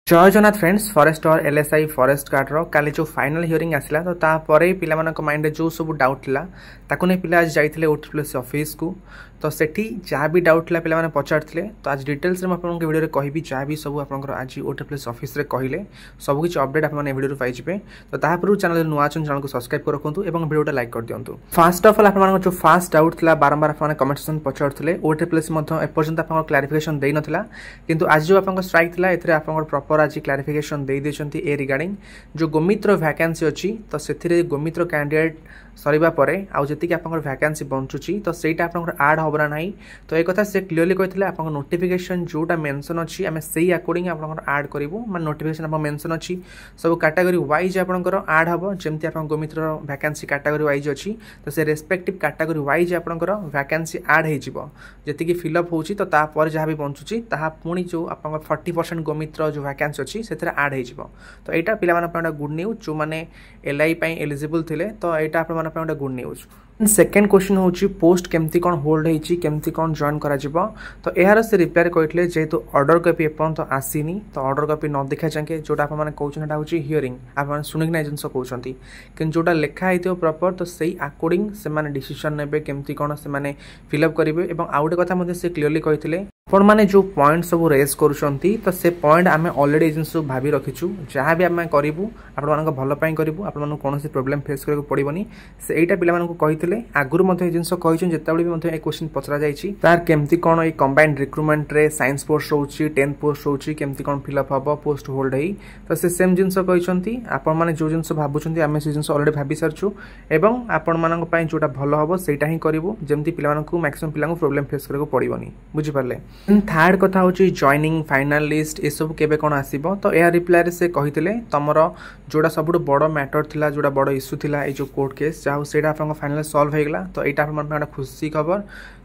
जय Jagannath friends forest और LSI forest guard रो काली जो फाइनल हियरिंग आसला तो तापर पिला माइंड जो सब डाउट थिला ताकू नहीं पिला आज जाइथिले ओटीपीएस ऑफिस को तो सेठी जहाँ भी डाउट थिला पिला माने पचारथिले तो आज डिटेल्स रे आपन के वीडियो रे कहबी जहाँ भी सब आपन आज ओटीपीएस ऑफिस रे कहले सब कुछ अपडेट आपन माने वीडियो रे पाइ जिवे तो तापर चैनल नुआ चैनल को सब्सक्राइब कर रखंतु एवं वीडियो लाइक कर दियंतु। फर्स्ट ऑफ ऑल आपन माने जो फर्स्ट डाउट थिला बारंबार आपन कमेंट सेक्शन पचारथिले ओटीपीएस मध्ये एपर्यंत आपन क्लैरिफिकेशन देइ नथिला किंतु आज जो आपन स्ट्राइक थिला एथरे आपन प्रॉपर आज क्लैरिफिकेशन दे देछंती ए रिगार्डिंग जो गोमित्र वैकेंसी अछि तो सेथिरे गोमित्र कैंडिडेट सरीबा परे आउ जति आपन वैकेंसी बंचुची तो सेटा आपन ऐड होबरा नाही तो एक कथा से क्लियरली कहथिले आपन नोटिफिकेशन जोटा मेंशन अछि हमें सेही अकॉर्डिंग आपन ऐड करिवो मान नोटिफिकेशन आपन मेंशन अछि सब कैटेगरी वाइज आपन ऐड हबो जेमति आपन गोमित्र वैकेंसी कैटेगरी वाइज अछि तो से रेस्पेक्टिव कैटेगरी वाइज आपन वैकेंसी ऐड हे जिवो जति कि फिल अप होउची तो ता पर जहा भी बंचुची ताहा पुणी जो आपन 40% गोमित्र जो वैकेंसी अछि सेथरे ऐड हे जिवो तो एटा पिला माने अपन गुड न्यूज जो माने एलआई पई एलिजिबल थिले तो एटा आपन माने अपन गुड न्यूज। सेकेंड क्वेश्चन होची पोस्ट केमती कौन होल्ड होईची केमती कौन जॉइन करा जिवो तो एहार से रिप्लाई कहले जेहेतु ऑर्डर कॉपी एपन तो आसीनी तो ऑर्डर कॉपी न देखा जाके जोटा आप माने कहउछन एटा होची हियरिंग आप माने सुनिक ना जिंस कहउछंती किन जोटा लेखा आइतो प्रॉपर तो सही अकॉर्डिंग से माने डिसीजन नेबे केमती कौन से माने फिल अप करिवे एवं आउटे कथा मध्ये से क्लियरली कहिथिले आपण माने जो पॉइंट सब रेज करूछंती तो से पॉइंट आमे ऑलरेडी जिंस भाबी रखिछु जहां भी आमे करिवु आपण मानक भलो पई करिवु आपण मानक कोनोसी प्रॉब्लम फेस करके पड़िबनी से एटा पिला मानक कहिथिले आगुर मध्ये जिंस कहिछु जेताबेले भी मध्ये ए क्वेश्चन पचरा जाईची तार केमती कोन ए कंबाइंड रिक्रूटमेंट रे साइंस पोस्ट होउची 10 पोस्ट होउची केमती कोन फिल अप हबो पोस्ट होल्ड हेई तो से सेम जिंस कहिछंती आपण माने जो जिंस भाबुछंती आमे से जिंस ऑलरेडी भाबी सरछु एवं आपण मानक पई जोटा भलो हबो सेटा ही करिवु जेमती पिला मानक मैक्सिमम पिला को प्रॉब्लम फेस करके पड़िबनी बुझि परले। थर्ड कथा होची जॉइनिंग फाइनल लिस्ट ए सब केबे कोन आसीबो तो एया रिप्लाई रे से कहिथिले तमरो जोडा सबुड बडो मैटर थिला जोडा बडो इश्यू थिला ए जो कोर्ट केस चाहो सेटा आपन फाइनल सॉल्व हे गेला तो एटा आपन माने खुशी खबर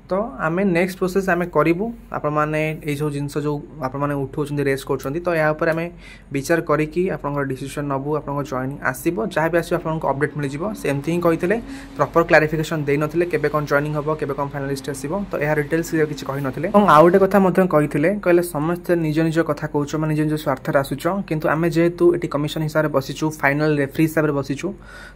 तो आमे नेक्स्ट प्रोसेस आमे करिवु आपन माने ए जो जिंस जो आपन माने उठौछंदी रेस करछंदी तो या ऊपर आमे विचार करी कि आपन डिसीजन नबु आपन जॉइनिंग आसीबो जहा भी आसी आपन अपडेट मिल जिवो सेमथि ही कहिथिले प्रॉपर क्लैरिफिकेशन देइ नथिले केबे कोन जॉइनिंग हबो केबे कोन फाइनलिस्ट आसीबो तो या डिटेल्स किछि कहि नथिले और आउटे कथा मध्ये कहिथिले कहले समस्त निज निज कथा कहउछो माने निज निज स्वार्थ रे आसुछो किंतु आमे जेहेतु एटी कमिशन हिसाब रे बसिछु फाइनल रेफरी हिसाब रे बसिछु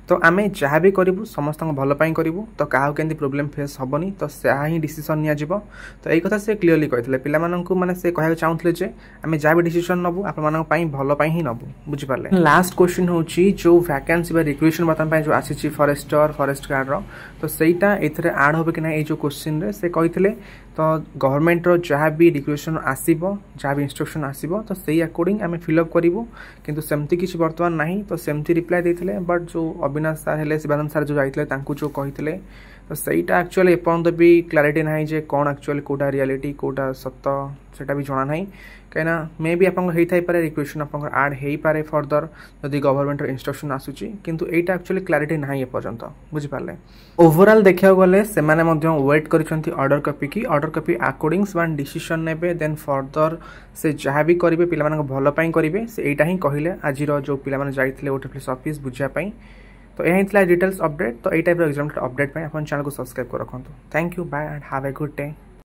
तो आमे जहा भी करिवु समस्त भलो पई करिवु तो काहा केंदी प्रॉब्लम फेस हबनी तो से डिसीजन निया जिवो तो एई कथा से क्लियरली कहिथिले पिला माननकु माने से कहया चाहुथले जे आमे जा भी डिसीजन नबु आपन मानक पई भलो पई ही नबु बुझि पारले। लास्ट क्वेश्चन होची जो वैकेंसी बा रिक्रूटमेंट बतन पई जो आसीची फॉरेस्टर फॉरेस्ट गार्ड रो तो सेटा एथरे ऐड होबे कि ना ए जो क्वेश्चन रे से कहिथिले तो गवर्नमेंट रो जहा भी रिक्रूटमेंट आसीबो जहा भी इंस्ट्रक्शन आसीबो तो सेही अकॉर्डिंग आमे फिल अप करिवो किंतु सेमति किछि वर्तमान नाही तो सेमति रिप्लाई देथिले बट जो अविनाश सर हेले शिवानंद सर जो जाइथिले तांकु जो कहिथिले तो सहीटा एक्चुअली एपर्यंत भी क्लारिटी ना जे कौन एक्चुअली कोटा रियलिटी कोटा सत्य सेटा भी जना नाही कहिना मे बी आपन हेई थाई पारे रिक्वेशन आपन ऐड हेई पारे फर्दर यदि गवर्नमेंट इंस्ट्रक्शन आसुची किंतु एटा एक्चुअली क्लारिटी नाही एपर्यंत बुझि पारले। ओवरऑल देखिया गले से माने मध्ये वेट करिसंती ऑर्डर कॉपी की order copy according one decision नेबे देन फर्दर से जहा भी करिवे पिला मानक भलो पई करिवे से एटा ही कहिले आजिरो जो पिला माने जाइथिले ओटीपीएस ऑफिस बुझिया पई तो यही थिला डिटेल्स अपडेट तो ए टाइप रो एग्जाम अपडेट पे अपन चैनल को सब्सक्राइब कर रखंतु। Thank you bye and have a good day.